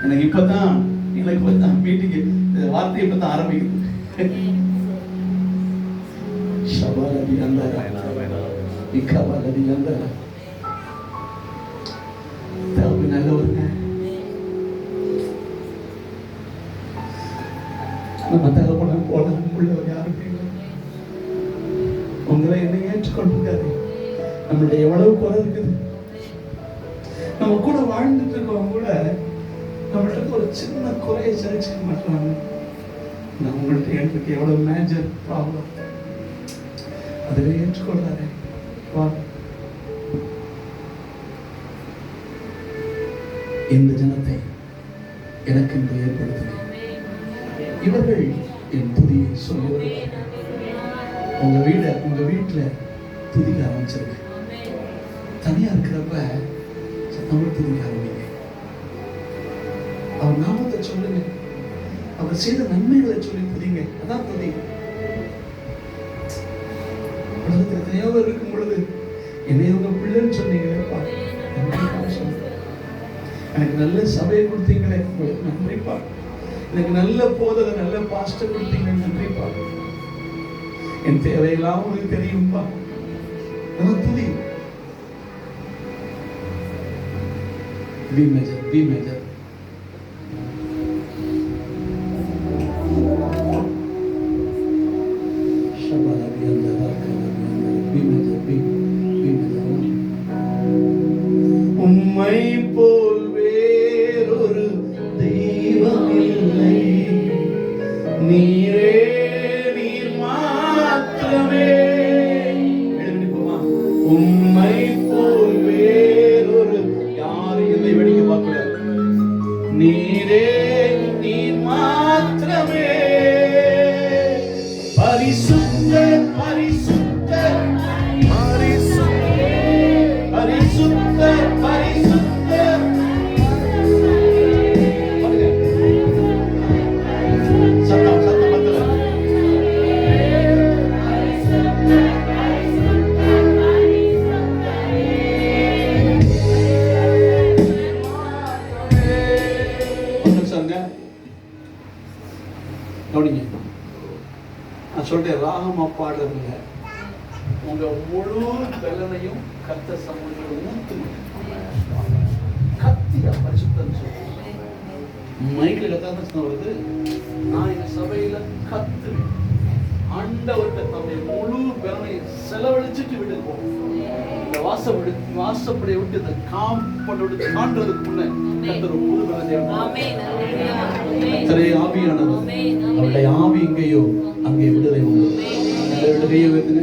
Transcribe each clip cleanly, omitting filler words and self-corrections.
எனக்கு இப்பதான் மீட்டிங் வார்த்தை இப்பதான் ஆரம்பிக்குது. ஷபாலதி அந்த இக்கபாலதி அந்த தம்பி நல்லவருங்க. நம்ம தகப்பன போல உள்ளவர் யாருமே இல்லை. உங்களை என்ன ஏற்றுக்கொண்டிருக்காரு. நம்மளுடைய எவ்வளவு குறை இருக்குது. நம்ம கூட வாழ்ந்துட்டு இருக்கவங்க கூட நம்மளுக்கு ஒரு சின்ன குறையை சரிச்சு மாட்டாங்க. நான் உங்கள்கிட்ட எனக்கு எவ்வளவு மேஜர் ப்ராப்ளம் அதில் ஏற்றுக்கொள்றாரு. இந்த ஜனத்தை எனக்கு என்று ஏற்படுத்தினேன். இவர்கள் என் துதியை சொல்லி உங்க வீட்டுல துதிக்க ஆரம்பிச்சிருங்க. தனியா இருக்கிறப்ப சத்தம் துதிக்க ஆரம்பிங்க. அவர் நாமத்தை சொல்லுங்க. அவர் செய்த நன்மைகளை சொல்லி துதிங்க. அதான் துதி. உலகத்தில் எத்தனையோ பேர் இருக்கும் பொழுது என்னை உங்க பிள்ளைன்னு சொன்னீங்களேப்பா, எனக்கு நல்ல சபையை கொடுத்தீங்களே, உங்களுக்கு நன்றிப்பா. எனக்கு நல்ல போதலை நல்ல பாஸ்டர் கொடுத்தீங்க, நன்றிப்பா. என் தேவையெல்லாம் உங்களுக்கு தெரியும்பா. துதி. B major. உம்மை போல் வேறொரு தெய்வம் இல்லை, நீரே நீர் மாத்திரமே. உம்மை போல் வேறொரு யாரும் என்னை வெடிக்க பார்க்கல. நீரே நீர் மாத்திரமே. பரிசுத்த பரிசுத்த பரிசுத்த பரிசுத்த சத்தம் பத்தல. கவனிங்க, நான் சொல்றேன், ராகமா பாடுறதுங்க. உங்க முழு பலனையும் கத்த சமூகத்தில் ஊத்துங்க. கத்தியா பரிசுத்தம் சொல்லுங்க. மைக்கில் கத்தாதான் வருது. நான் இந்த சபையில கத்துவேன். ஆண்டவர்கிட்ட தம்முடைய முழு பலனை செலவழிச்சுட்டு விடுவோம். இந்த வாசப்படியை விட்டு இந்த காம்பவுண்டை விட்டு காண்றதுக்கு முன்ன கத்தர் புது பலனை கத்தரே ஆவியானது. அவருடைய ஆவி எங்கேயோ அங்கே விடுதலை உண்டு. விடுதலையே வைத்துங்க.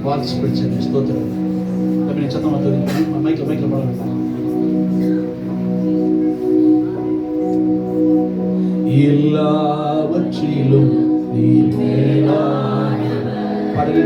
வாட்ஸ் பிடிச்ச ஸ்தோத்திரம். அப்படி சத்தமா தெரியும். மைக்கில் பாட வைப்பாங்க. எல்லாவற்றிலும் நீர் மேலானவர். பாடுங்க.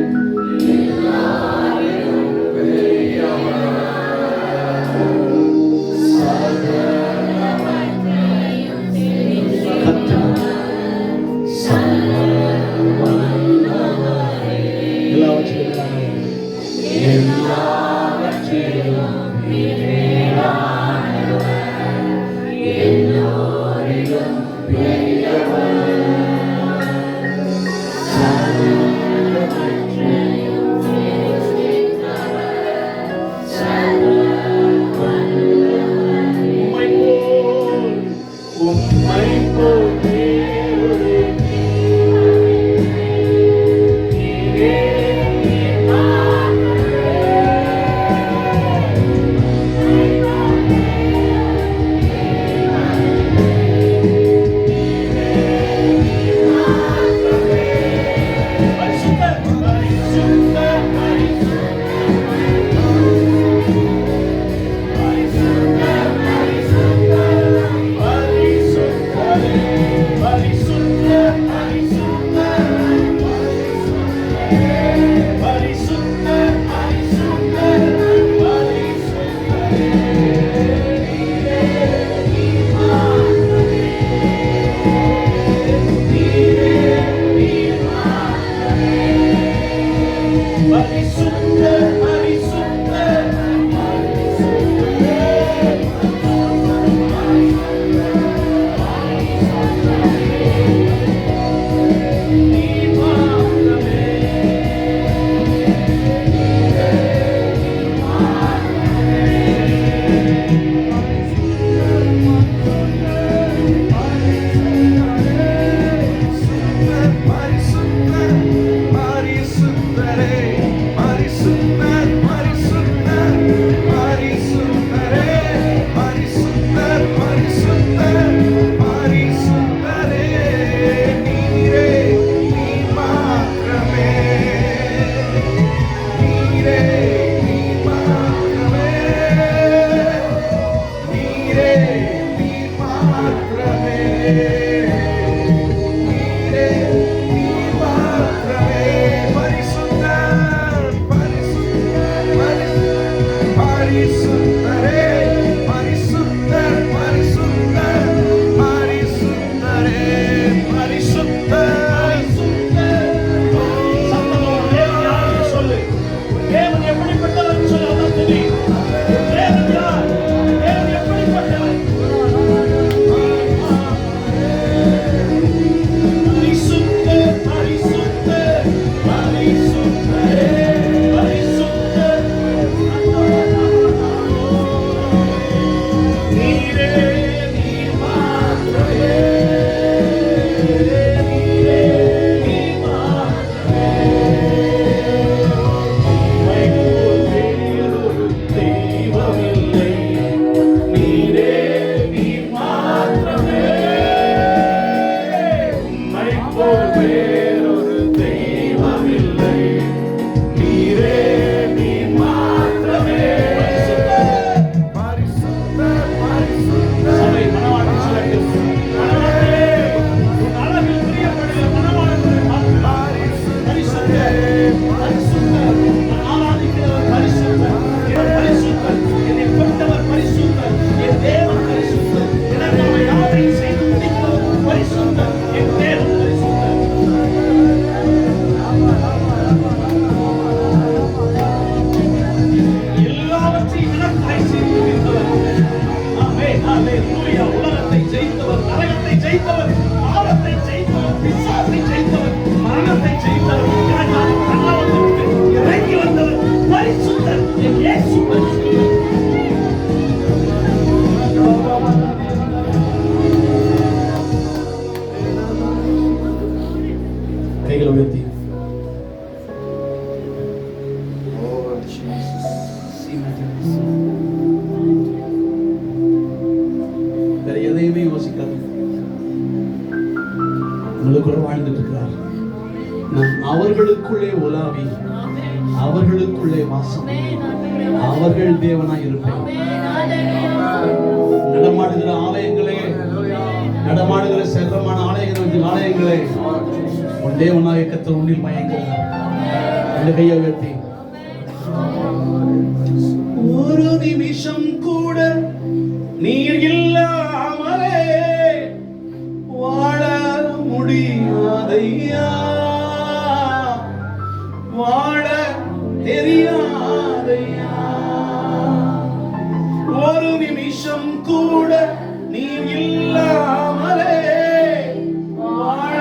யோசிக்காது. உங்களுக்குள்ள வாழ்ந்துட்டு இருக்கிறார். நான் அவர்களுக்குள்ளே உலாவி அவர்களுக்குள்ளே வாசம் அவர்கள் தேவனாய் இருப்பேன். நடமாடுகிற ஆலயங்களே, நடமாடுகிற செல்வமான ஆலயங்களே, உன் தேவனாய கர்த்தர் உன்னில் மயங்குகிறார். அந்த கையை உயர்த்தி ஒரு நிமிஷம் கூட நீர் இல்லாமலே வாழ முடியாதையா, வாழ தெரியாதையா. ஒரு நிமிஷம் கூட நீர் இல்லாமலே வாழ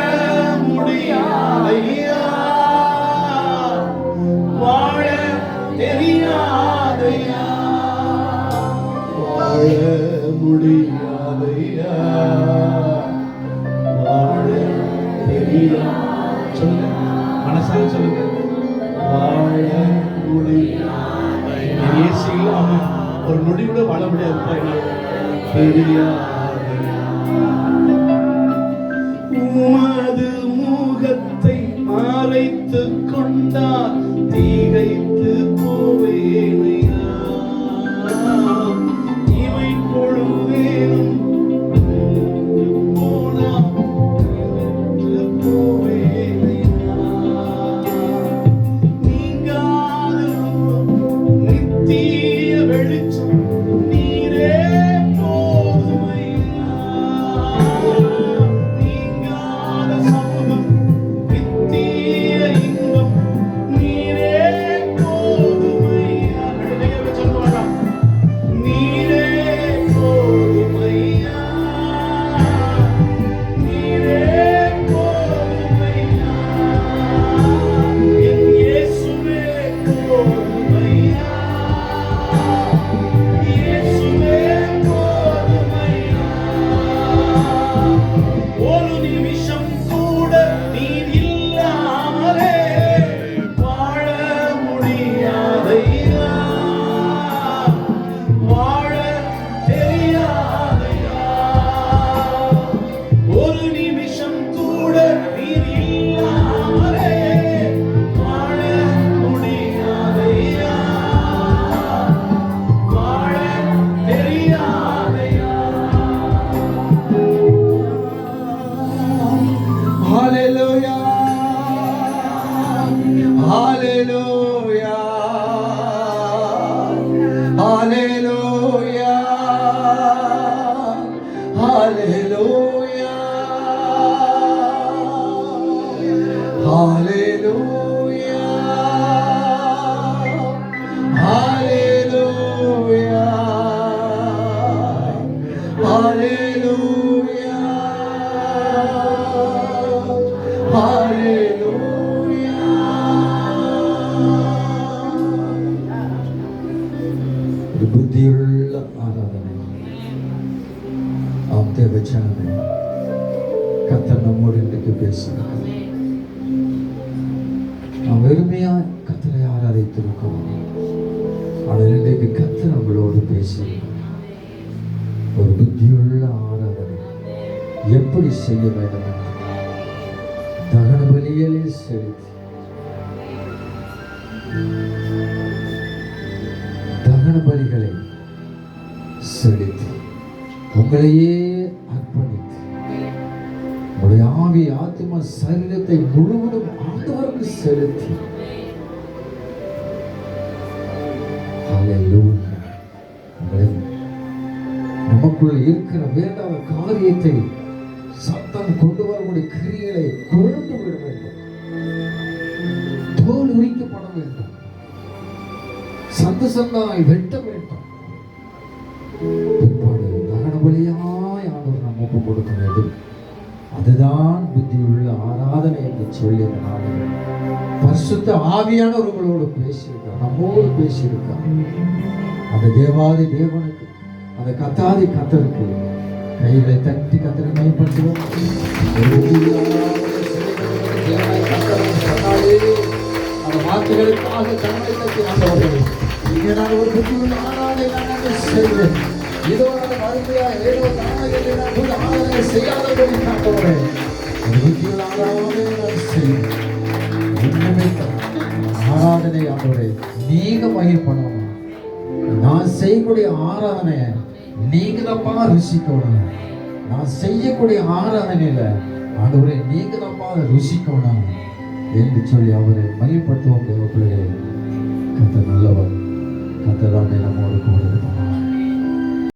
முடியாதையா, வாழ தெரியாதையா, வாழ முடியாதையா, வாழ தெரியா. சொல்லுங்க, மனசால சொல்லுங்க, வாழ முடியாதையா. இயேசு இல்லாம ஒரு நொடி கூட வாழ முடியாது. உமது முகத்தை மறைத்து கொண்டார் தீகைத்து போவேனையா, இவை பொழுவேனும் போனா போவேனையா. நீங்காத நித்திய வெளிச்சம் நீரே போதுமையா, நீங்காத சமூகம் நித்திய இன்பம் நீரே போதுமையா. சொல்லுவாடா, நீரே போதுமையா, நீரே போதுமையா, என் இயேசுவே போதுமையா, இயேசுவே போதுமையா. ஒரு நிமிஷம் கூட நீர் இல்லாமலே வாழ முடியாதையா, வாழ தெரியாதையா. ஒரு நிமிஷம் கூட நீர் இல்லாமலே வாழ முடியாதையா, வாழ தெரியாதையா. Hallelujah, hallelujah, hallelujah, hallelujah, hallelujah, hallelujah, hallelujah, ஒரு புத்தியுள்ள ஆராதனை. ஆம் தேவஜனமே, கர்த்தர் நம்மோடு இன்றைக்கு பேசுகிறார். நாம் வெறுமையா கர்த்தரை ஆராதித்திருக்கிறோம். ஆனால் இன்றைக்கு கர்த்தர் நம்மளோடு பேசுகிறார். ஒரு புத்தியுள்ள ஆராதனை எப்படி செய்ய வேண்டும் என்று தகன பலிகளை செலுத்தி, தகன பலிகளை செலுத்தி உங்களையே அர்ப்பணித்து உங்களுடைய ஆவி ஆத்மா சரீரத்தை முழுவதும் ஆண்டவருக்கு செலுத்தி நமக்குள் இருக்கிற வேண்டாத காரியத்தை சத்தம் கொண்டு வரக்கூடிய கிரியைகளை கொழுந்து விட வேண்டும். தோல் உரிக்கப்பட வேண்டும். சந்து சந்தாய் வெட்ட வேண்டும். பிற்பாடு தகன பலியாய் ஆண்டவர் நாம் ஒப்பு கொடுக்க வேண்டும். அதுதான் புத்தியுள்ள ஆராதனை என்று சொல்லி அந்த நாளில் பரிசுத்த ஆவியானவர் உங்களோடு பேசியிருக்கார், நம்மோடு பேசியிருக்கார். அந்த தேவாதி தேவனுக்கு, அந்த கத்தாதி கத்தருக்கு கைகளை தட்டி கத்தரை மேம்படுத்துவோம். அந்த வார்த்தைகளுக்காக கண்ணை தட்டி ஆண்டவர்கள், இங்கே நான் ஒரு புத்தியுள்ள ஆராதனை நான் செய்வேன். இதோ நான் வறுமையா ஏதோ தானாக செய்யாதபடி ஆண்டவரே புத்தியுள்ள ஆராதனை நான் செய்யும். ஆராதனை ஆண்டவரே நீங்க மகிழ் பண்ணணும். நான் செய்யக்கூடிய ஆராதனைய நீங்க தப்பா ருசிக்கணும். நான் செய்யக்கூடிய ஆராதனையில ஆண்டவரே நீங்க தப்பா ருசிக்கணும் என்று சொல்லி அவரை மகிழ்படுத்துவோம். தேவ பிள்ளைகளே, கர்த்தர் நல்லவர்.